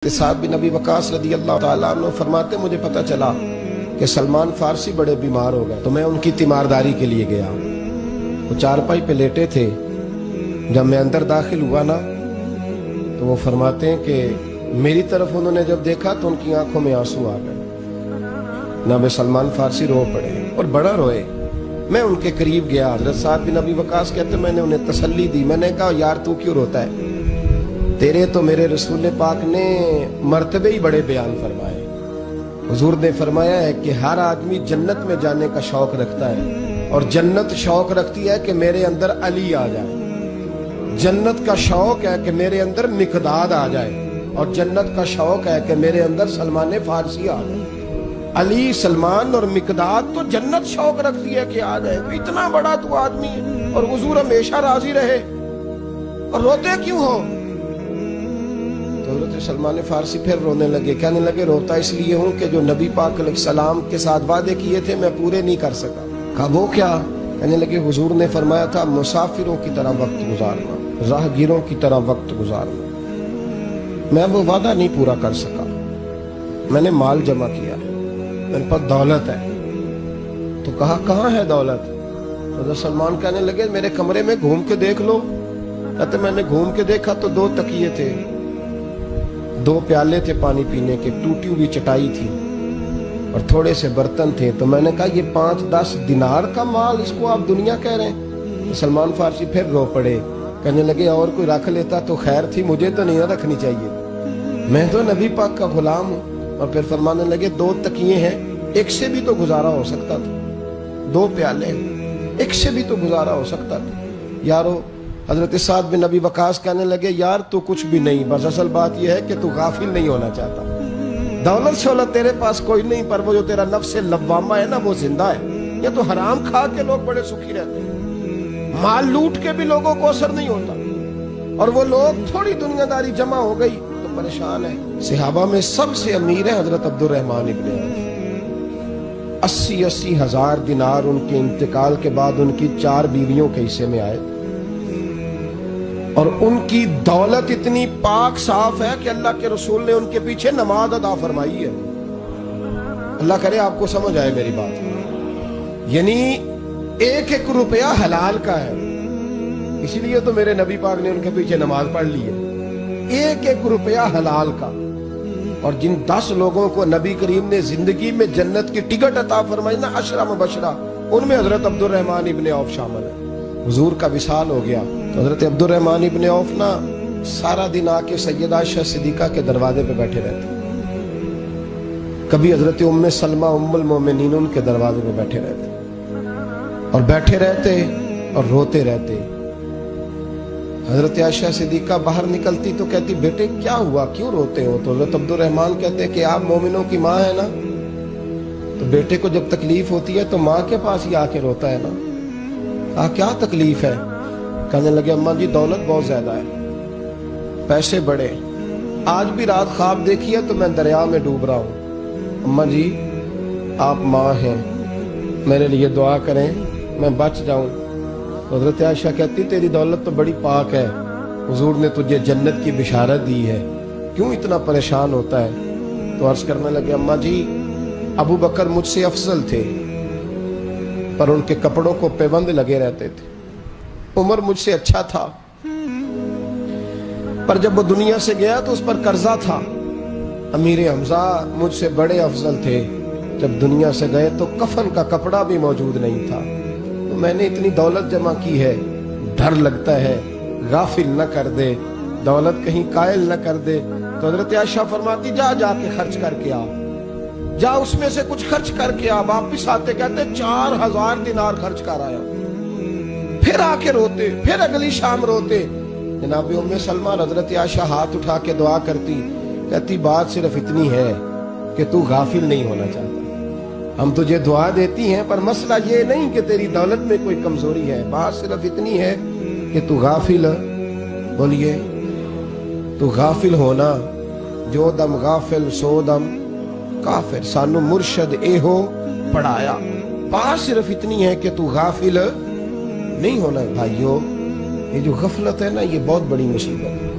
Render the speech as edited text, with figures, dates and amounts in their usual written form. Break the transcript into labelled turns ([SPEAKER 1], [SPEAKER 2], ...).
[SPEAKER 1] سعد بن ابی وقاص رضی اللہ تعالیٰ عنہ فرماتے مجھے پتہ چلا کہ سلمان فارسی بڑے بیمار ہو گئے تو میں ان کی تیمارداری کے لیے گیا. وہ چارپائی پہ لیٹے تھے. جب میں اندر داخل ہوا نا تو وہ فرماتے ہیں کہ میری طرف انہوں نے جب دیکھا تو ان کی آنکھوں میں آنسو آ گئے. جناب سلمان فارسی رو پڑے اور بڑا روئے. میں ان کے قریب گیا. حضرت سعد بن ابی وقاص کہتے میں نے انہیں تسلی دی. میں نے کہا یار تو کیوں روتا ہے؟ تیرے تو میرے رسول پاک نے مرتبے ہی بڑے بیان فرمائے. حضور نے فرمایا ہے کہ ہر آدمی جنت میں جانے کا شوق رکھتا ہے اور جنت شوق رکھتی ہے کہ میرے اندر علی آ جائے. جنت کا شوق ہے کہ میرے اندر مقداد آ جائے اور جنت کا شوق ہے کہ میرے اندر سلمان فارسی آ جائے. علی، سلمان اور مقداد تو جنت شوق رکھتی ہے کہ آ جائے. اتنا بڑا تو آدمی ہے اور حضور ہمیشہ راضی رہے اور روتے کیوں ہو؟ حضرت سلمان فارسی پھر رونے لگے. کہنے لگے روتا اس لیے ہوں کہ جو نبی پاک علیہ السلام کے ساتھ وعدے کیے تھے میں پورے نہیں کر سکا. کہا وہ کیا؟ کہنے لگے حضور نے فرمایا تھا مسافروں کی طرح وقت گزارنا، راہگیروں کی طرح وقت گزارنا. میں وہ وعدہ نہیں پورا کر سکا. میں نے مال جمع کیا، میرے پاس دولت ہے. تو کہا کہاں ہے دولت؟ حضرت سلمان کہنے لگے میرے کمرے میں گھوم کے دیکھ لو. کہتے میں نے گھوم کے دیکھا تو 2 تکیے تھے، 2 پیالے تھے پانی پینے کے، ٹوٹی ہوئی چٹائی تھی اور تھوڑے سے برتن تھے. تو میں نے کہا یہ 5-10 دینار کا مال، اس کو آپ دنیا کہہ رہے ہیں؟ سلمان فارسی پھر رو پڑے. کہنے لگے اور کوئی رکھ لیتا تو خیر تھی، مجھے تو نہیں رکھنی چاہیے، میں تو نبی پاک کا غلام ہوں. اور پھر فرمانے لگے 2 تکیے ہیں، ایک سے بھی تو گزارا ہو سکتا تھا. 2 پیالے، ایک سے بھی تو گزارا ہو سکتا تھا. یارو حضرت سعد بن ابی وقاص کہنے لگے یار تو کچھ بھی نہیں، بس اصل بات یہ ہے کہ تو غافل نہیں ہونا چاہتا. دولت شولت تیرے پاس کوئی نہیں، پر وہ جو تیرا نفس لوامہ ہے نا وہ زندہ ہے. یہ تو حرام کھا کے لوگ بڑے سکھی رہتے ہیں، مال لوٹ کے بھی لوگوں کو اثر نہیں ہوتا. اور وہ لوگ تھوڑی دنیا داری جمع ہو گئی تو پریشان ہے. صحابہ میں سب سے امیر ہے حضرت عبد الرحمن ابن عوف. 80 ہزار دینار ان کے انتقال کے بعد ان کی 4 بیویوں کے حصے میں آئے. اور ان کی دولت اتنی پاک صاف ہے کہ اللہ کے رسول نے ان کے پیچھے نماز ادا فرمائی ہے. اللہ کرے آپ کو سمجھ آئے میری بات. یعنی 1-1 روپیہ حلال کا ہے، اسی لیے تو میرے نبی پاک نے ان کے پیچھے نماز پڑھ لی ہے. 1-1 روپیہ حلال کا. اور جن 10 لوگوں کو نبی کریم نے زندگی میں جنت کی ٹکٹ عطا فرمائی نا، 10 مبشرہ، ان میں حضرت عبد الرحمن ابن عوف شامل ہے. حضور کا وصال ہو گیا تو حضرت عبد الرحمن ابن عوف نا سارا دن آ کے سیدہ عائشہ صدیقہ کے دروازے پہ بیٹھے رہتے. کبھی حضرت ام سلمہ ام المومنین ان کے دروازے پہ بیٹھے رہتے اور بیٹھے رہتے اور روتے رہتے. حضرت عائشہ صدیقہ باہر نکلتی تو کہتی بیٹے کیا ہوا، کیوں روتے ہو؟ تو حضرت عبد الرحمن کہتے کہ آپ مومنوں کی ماں ہے نا، تو بیٹے کو جب تکلیف ہوتی ہے تو ماں کے پاس ہی آ کے روتا ہے نا. کیا تکلیف ہے؟ کہنے لگے اماں جی دولت بہت زیادہ ہے، پیسے بڑے، آج بھی رات خواب دیکھی ہے تو میں دریا میں ڈوب رہا ہوں. اماں جی آپ ماں ہیں، میرے لیے دعا کریں میں بچ جاؤں. حضرت عائشہ کہتی تیری دولت تو بڑی پاک ہے، حضور نے تجھے جنت کی بشارت دی ہے، کیوں اتنا پریشان ہوتا ہے؟ تو عرض کرنے لگے اماں جی ابو بکر مجھ سے افضل تھے پر ان کے کپڑوں کو پیبند لگے رہتے تھے. عمر مجھ سے اچھا تھا پر جب وہ دنیا سے گیا تو اس پر قرضہ تھا. امیر حمزہ مجھ سے بڑے افضل تھے، جب دنیا سے گئے تو کفن کا کپڑا بھی موجود نہیں تھا. تو میں نے اتنی دولت جمع کی ہے، ڈر لگتا ہے غافل نہ کر دے، دولت کہیں قائل نہ کر دے. تو حضرت عائشہ فرماتی جا کے خرچ کر کے آ، جا اس میں سے کچھ خرچ کر کے آ. واپس آتے کہتے 4000 دینار خرچ کر آیا. پھر آ کے روتے، پھر اگلی شام روتے. جناب ام سلمہ حضرت عائشہ ہاتھ اٹھا کے دعا کرتی، کہتی بات صرف اتنی ہے کہ تو غافل نہیں ہونا چاہتا. ہم تجھے دعا دیتی ہیں پر مسئلہ یہ نہیں کہ تیری دولت میں کوئی کمزوری ہے، بات صرف اتنی ہے کہ تو غافل. بولیے تو غافل ہونا، جو دم غافل سو دم کافر. سانو مرشد اے ہو پڑھایا، بات صرف اتنی ہے کہ تو غافل نہیں ہونا. بھائیو یہ جو غفلت ہے نا یہ بہت بڑی مصیبت ہے.